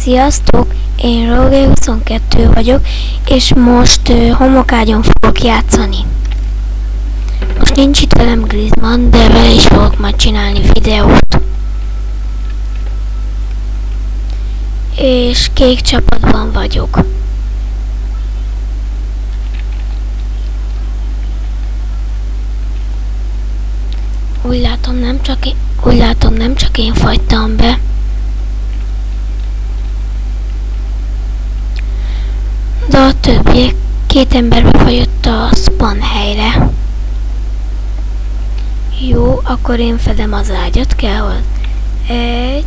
Sziasztok! Én Roger22 vagyok, és most homokágyon fogok játszani. Most nincs itt velem Griezmann, de vele is fogok majd csinálni videót. És kék csapatban vagyok. Úgy látom nem csak én fagytam be. De a többiek, 2 ember befagyott a spawn helyre. Jó, akkor én fedem az ágyat, kell hozzá. 1,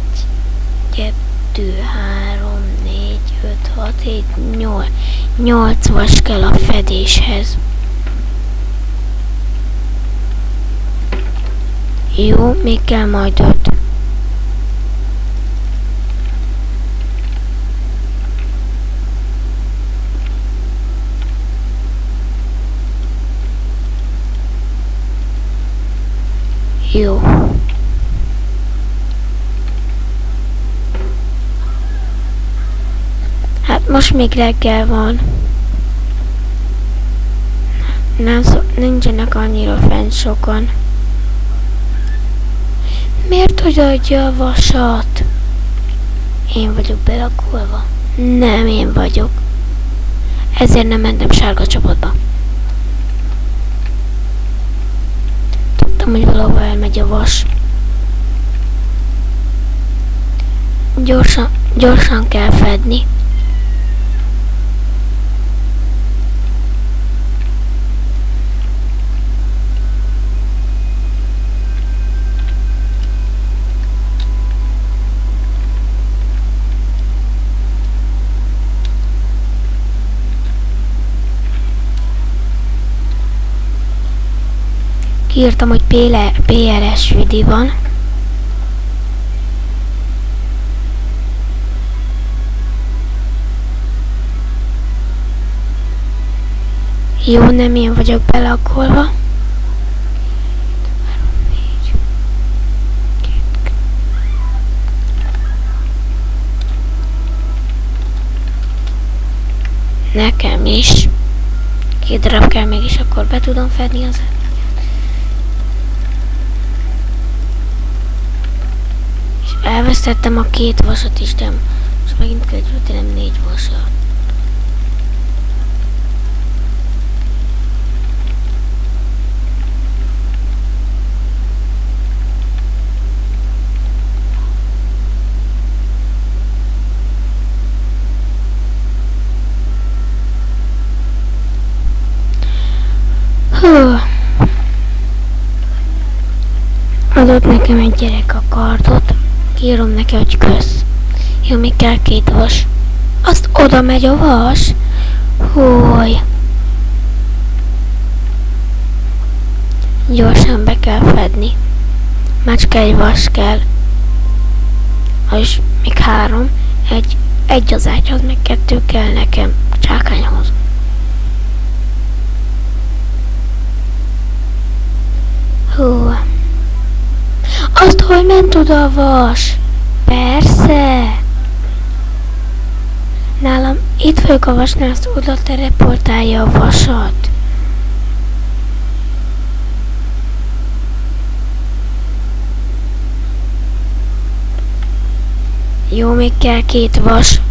2, 3, 4, 5, 6, 7, 8. 8 vas kell a fedéshez. Jó, még kell majd 5. Jó. Hát most még reggel van. Nincsenek annyira fent sokan. Miért odaadja a vasat? Én vagyok belakulva? Nem, én vagyok. Ezért nem mentem sárga csapatba. Tudtam, hogy valahol elmegy a vas. Gyorsan kell fedni. Írtam, hogy PLS vidi van. Jó, nem én vagyok belakolva. Nekem is. 2 darab kell, mégis akkor be tudom fedni az. Elvesztettem a 2 vasat is, de most megint kell gyűjtenem 4 vasat. Adott nekem egy gyerek a kardot. Írom neki, hogy kösz. Jó, még kell 2 vas. Azt oda megy a vas? Húj. Gyorsan be kell fedni. Már csak 1 vas kell. És még 3. Egy az ágyhoz, meg 2 kell nekem csákányhoz. Hú. Azt, hogy ment oda a vas? Persze. Nálam itt vagyok a vasnál, azt oda teleportálja a vasat. Jó, még kell 2 vas.